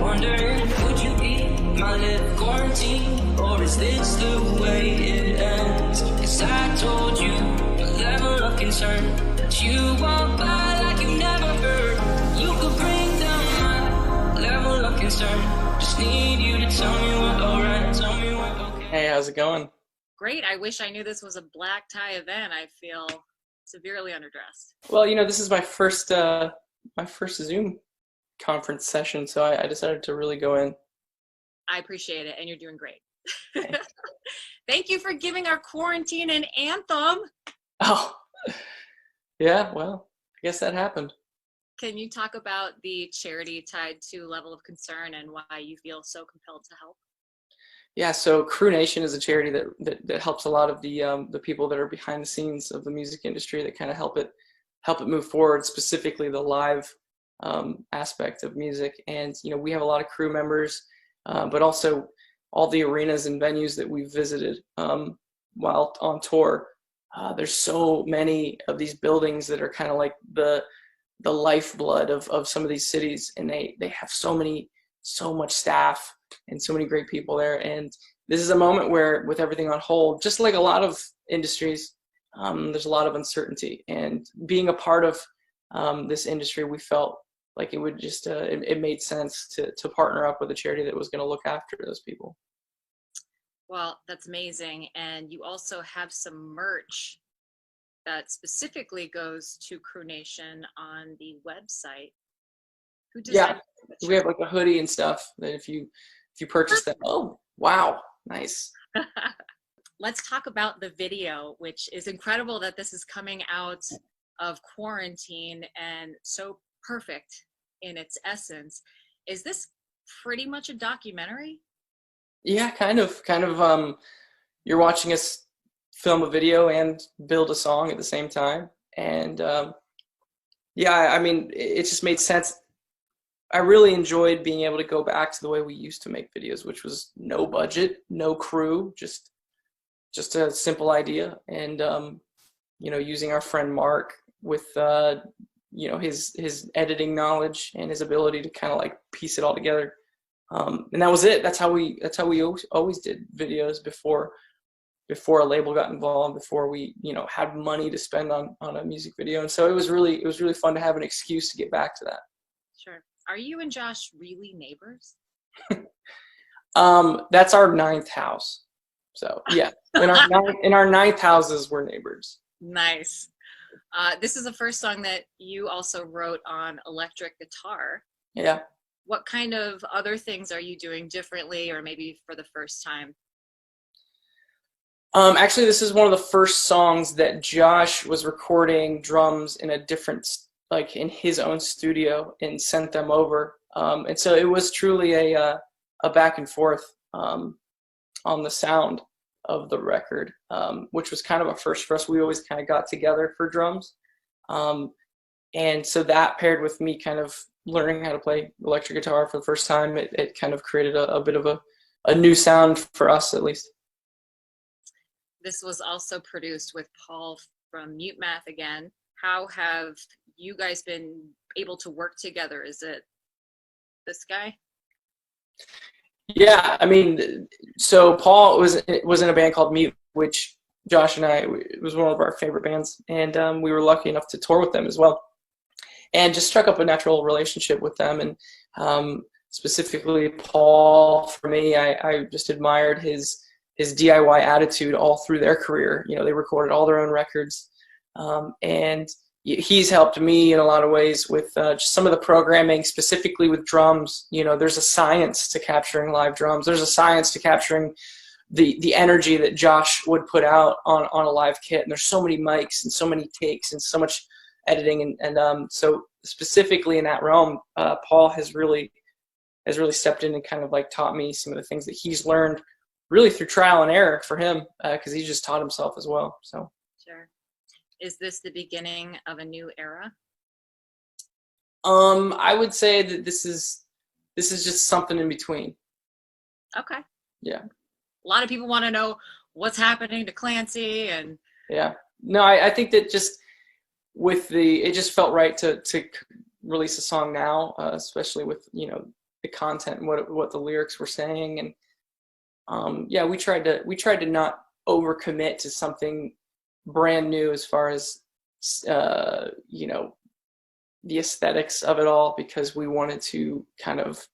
wondering, would you be my little quarantine, or is this the way it ends? 'Cause I told you a level of concern that you walk by like you never heard. You could bring down my level of concern. Just need you to tell me what alright, tell me what okay. Hey, how's it going? Great. I wish I knew this was a black tie event. I feel severely underdressed. Well, this is my first Zoom conference session, so I decided to really go in. I appreciate it, and you're doing great. Thank you for giving our quarantine an anthem. Oh, yeah, well, I guess that happened. Can you talk about the charity tied to level of concern and why you feel so compelled to help? Yeah, so Crew Nation is a charity that helps a lot of the people that are behind the scenes of the music industry, that kind of help it move forward, specifically the live aspect of music. And we have a lot of crew members, but also all the arenas and venues that we've visited while on tour. There's so many of these buildings that are kind of like the lifeblood of some of these cities, and they have so much staff and so many great people there. And this is a moment where, with everything on hold, just like a lot of industries, there's a lot of uncertainty. And being a part of this industry, we felt like it would just it made sense to partner up with a charity that was going to look after those people. Well, that's amazing. And you also have some merch that specifically goes to Crew Nation on the website. Who designed that? We have like a hoodie and stuff that if you purchase that, oh wow, nice. Let's talk about the video, which is incredible that this is coming out of quarantine and so perfect in its essence. Is this pretty much a documentary? Yeah, kind of. You're watching us film a video and build a song at the same time. And yeah, I mean, it just made sense. I really enjoyed being able to go back to the way we used to make videos, which was no budget, no crew, just a simple idea. And using our friend Mark with his editing knowledge and his ability to kind of like piece it all together. And that was it. That's how we always did videos before a label got involved, before we had money to spend on a music video. And so it was really fun to have an excuse to get back to that. Sure. Are you and Josh really neighbors? That's our 9th house. So yeah, in our 9th houses, we're neighbors. Nice. This is the first song that you also wrote on electric guitar. Yeah. What kind of other things are you doing differently, or maybe for the first time? Actually, this is one of the first songs that Josh was recording drums in a different, like in his own studio, and sent them over. And so it was truly a back and forth on the sound of the record, which was kind of a first for us. We always kind of got together for drums. And so that paired with me kind of learning how to play electric guitar for the first time, it kind of created a bit of a new sound for us, at least. This was also produced with Paul from Mute Math again. How have you guys been able to work together? Is it this guy? Yeah, I mean, so Paul was in a band called Mute, which Josh and it was one of our favorite bands, and we were lucky enough to tour with them as well, and just struck up a natural relationship with them. And specifically Paul, for me, I just admired his DIY attitude all through their career. They recorded all their own records, and he's helped me in a lot of ways with just some of the programming, specifically with drums. There's a science to capturing live drums. There's a science to capturing the energy that Josh would put out on a live kit. And there's so many mics and so many takes and so much editing. And so specifically in that realm, Paul has really stepped in and kind of like taught me some of the things that he's learned really through trial and error for him, because he's just taught himself as well. So. Sure. Is this the beginning of a new era? I would say that this is just something in between. Okay. Yeah. A lot of people want to know what's happening to Clancy and. Yeah. No, I think that just it just felt right to release a song now, especially with the content and what the lyrics were saying. And yeah, we tried to not overcommit to something brand new as far as you know, the aesthetics of it all, because we wanted to kind of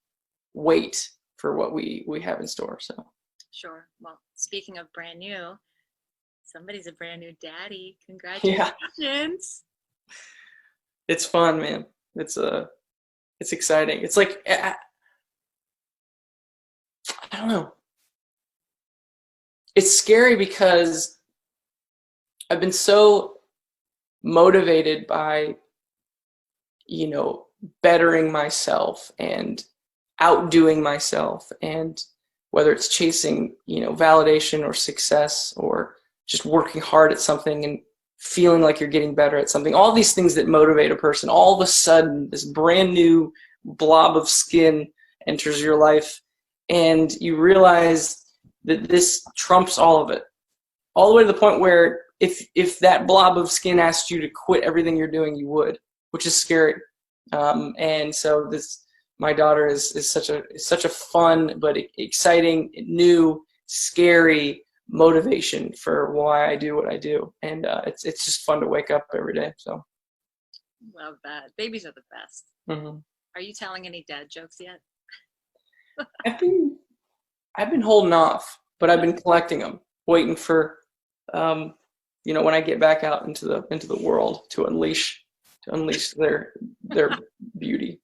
wait for what we have in store. So Sure. Well, speaking of brand new, somebody's a brand new daddy. yeah, Congratulations. it's fun, man. It's exciting. It's like I don't know. It's scary because I've been so motivated by, you know, bettering myself and outdoing myself, and whether it's chasing, you know, validation or success, or just working hard at something and feeling like you're getting better at something, all these things that motivate a person, all of a sudden this brand new blob of skin enters your life, and you realize that this trumps all of it, all the way to the point where if that blob of skin asked you to quit everything you're doing, you would, which is scary. And so my daughter is such a fun but exciting, new, scary motivation for why I do what I do, and it's just fun to wake up every day. So Love that. Babies are the best. mm-hmm. Are you telling any dad jokes yet? I've been holding off, but I've been collecting them, waiting for you know, when I get back out into the world to unleash their beauty.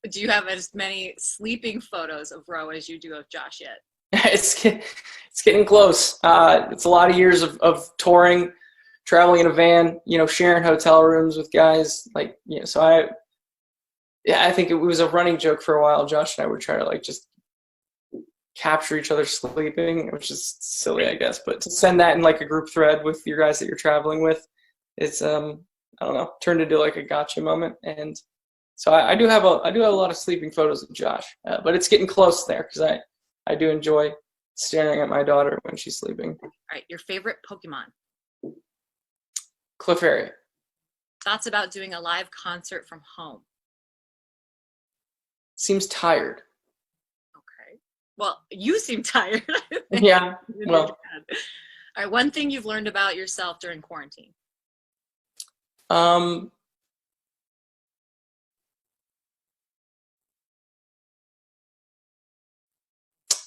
Do you have as many sleeping photos of Ro as you do of Josh yet? It's getting close. It's a lot of years of touring, traveling in a van, you know, sharing hotel rooms with guys, like, you know. So I think it was a running joke for a while. Josh and I would try to, like, just capture each other sleeping, which is silly, I guess, but to send that in like a group thread with your guys that you're traveling with, it's I don't know, turned into like a gotcha moment. And so I do have a lot of sleeping photos of Josh, but it's getting close there, because I do enjoy staring at my daughter when she's sleeping. All right, your favorite Pokemon? Clefairy. Thoughts about doing a live concert from home? Seems tired. Okay. Well, you seem tired. Yeah. Well, all right, one thing you've learned about yourself during quarantine?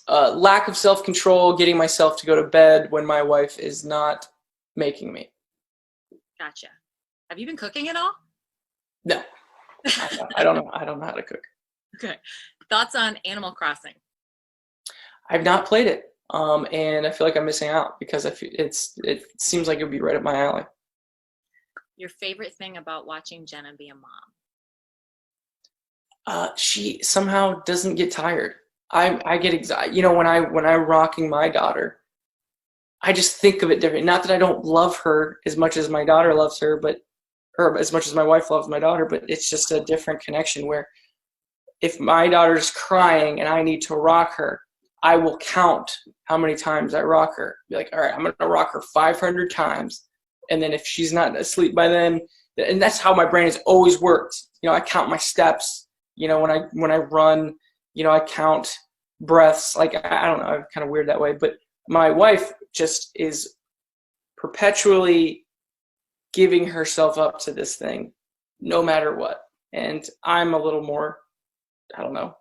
Lack of self-control, getting myself to go to bed when my wife is not making me. Gotcha. Have you been cooking at all? No, I don't know. I don't know how to cook. Okay. Thoughts on Animal Crossing? I've not played it, and I feel like I'm missing out, because it seems like it would be right up my alley. Your favorite thing about watching Jenna be a mom? She somehow doesn't get tired. I get excited. You know, when I'm rocking my daughter, I just think of it different. Not that I don't love her as much as my daughter loves her, or as much as my wife loves my daughter, but it's just a different connection, where if my daughter's crying and I need to rock her, I will count how many times I rock her. Be like, all right, I'm going to rock her 500 times. And then if she's not asleep by then, and that's how my brain has always worked. You know, I count my steps. You know, when I run, you know, I count breaths. Like, I don't know, I'm kind of weird that way. But my wife just is perpetually giving herself up to this thing, no matter what. And I'm a little more, I don't know,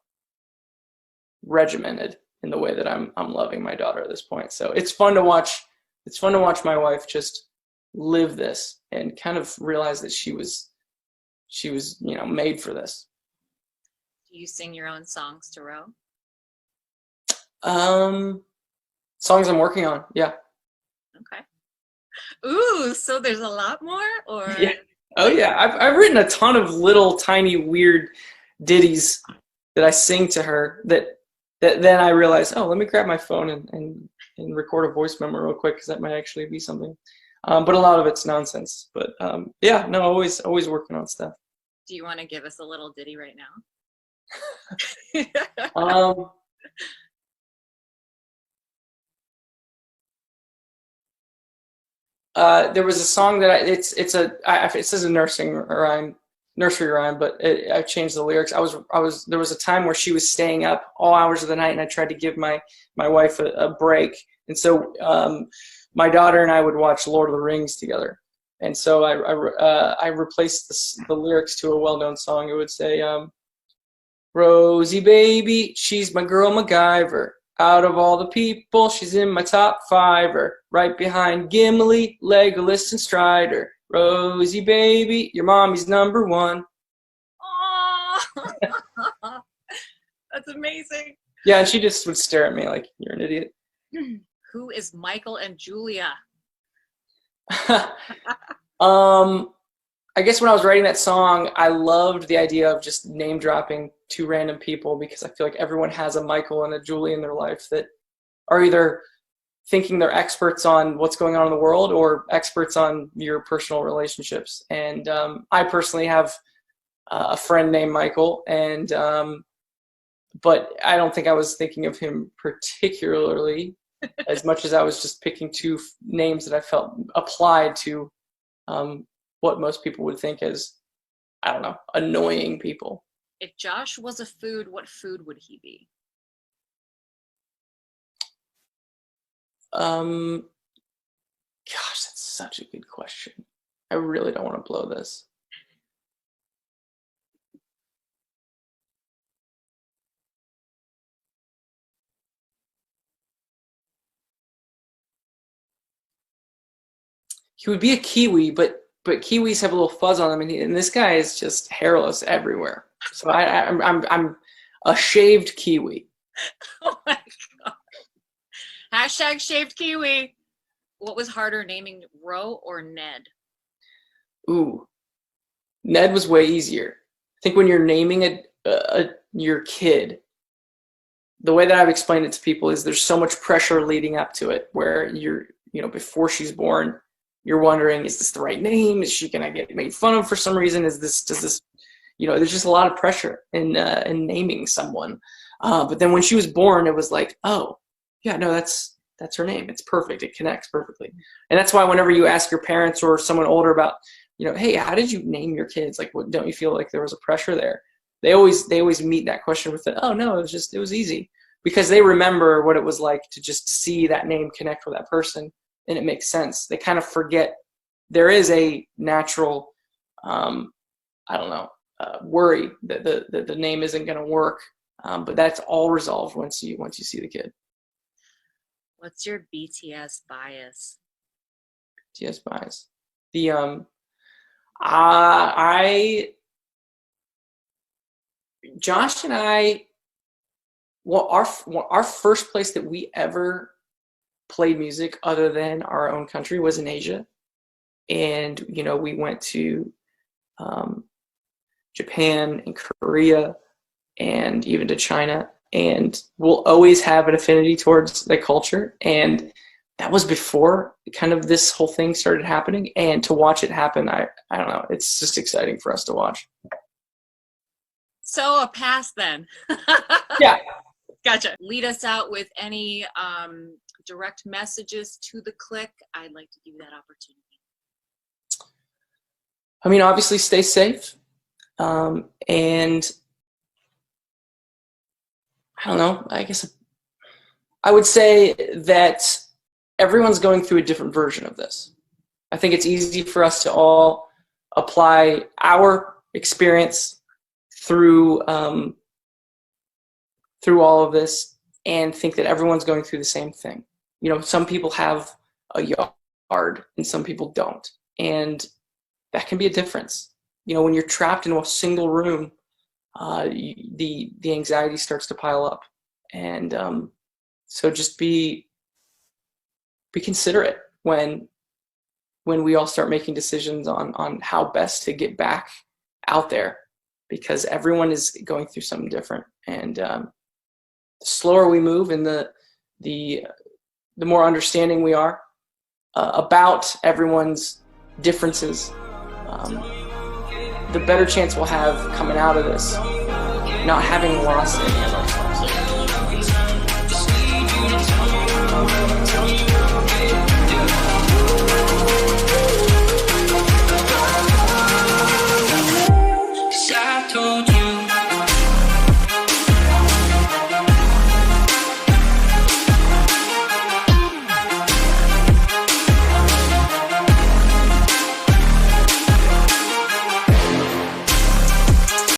regimented in the way that I'm loving my daughter at this point. So it's fun to watch. It's fun to watch my wife just live this and kind of realize that she was, you know, made for this. Do you sing your own songs to Ro? Songs I'm working on. Yeah. Okay. Ooh, so there's a lot more, or? Yeah. Oh yeah. I've written a ton of little tiny weird ditties that I sing to her that then I realize, oh, let me grab my phone and record a voice memo real quick, because that might actually be something. But a lot of it's nonsense. But yeah, no, always working on stuff. Do you want to give us a little ditty right now? There was a song that it says a nursing rhyme. nursery rhyme, but I changed the lyrics. There was a time where she was staying up all hours of the night, and I tried to give my wife a break. And so my daughter and I would watch Lord of the Rings together. And so I replaced the lyrics to a well-known song. It would say, Rosie baby, she's my girl MacGyver. Out of all the people, she's in my top 5, right behind Gimli, Legolas, and Strider. Rosie baby, your mommy's number 1. Oh, that's amazing. Yeah, and she just would stare at me like, you're an idiot. Who is Michael and Julia? I guess when I was writing that song, I loved the idea of just name dropping 2 random people, because I feel like everyone has a Michael and a Julie in their life that are either thinking they're experts on what's going on in the world or experts on your personal relationships. And I personally have a friend named Michael, and but I don't think I was thinking of him particularly as much as I was just picking 2 names that I felt applied to what most people would think as, I don't know, annoying people. If Josh was a food, what food would he be? Gosh, that's such a good question. I really don't want to blow this. He would be a kiwi, but kiwis have a little fuzz on them, and this guy is just hairless everywhere. So I'm a shaved kiwi. Oh my God. Hashtag shaved kiwi. What was harder, naming Ro or Ned? Ooh, Ned was way easier. I think when you're naming your kid, the way that I've explained it to people is there's so much pressure leading up to it, where before she's born, you're wondering, is this the right name? Is she gonna get made fun of for some reason? Does this, there's just a lot of pressure in naming someone. But then when she was born, it was like, oh, yeah, no, that's her name. It's perfect. It connects perfectly. And that's why whenever you ask your parents or someone older about, hey, how did you name your kids? Like, don't you feel like there was a pressure there? They always meet that question with oh no, it was easy, because they remember what it was like to just see that name connect with that person. And it makes sense. They kind of forget there is a natural, worry that the name isn't going to work. But that's all resolved once you see the kid. What's your BTS bias? BTS bias. Josh and I, our first place that we ever played music other than our own country was in Asia. And, we went to Japan and Korea and even to China. And we'll always have an affinity towards the culture. And that was before kind of this whole thing started happening. And to watch it happen, I don't know, it's just exciting for us to watch. So a pass then. Yeah. Gotcha. Lead us out with any direct messages to the clique. I'd like to give you that opportunity. I mean, obviously stay safe. And I don't know, I guess I would say that everyone's going through a different version of this. I think it's easy for us to all apply our experience through all of this and think that everyone's going through the same thing. Some people have a yard and some people don't. And that can be a difference. When you're trapped in a single room, the anxiety starts to pile up. And so just be considerate when we all start making decisions on how best to get back out there, because everyone is going through something different. And the slower we move and the more understanding we are about everyone's differences, the better chance we'll have coming out of this, not having lost any of ourselves.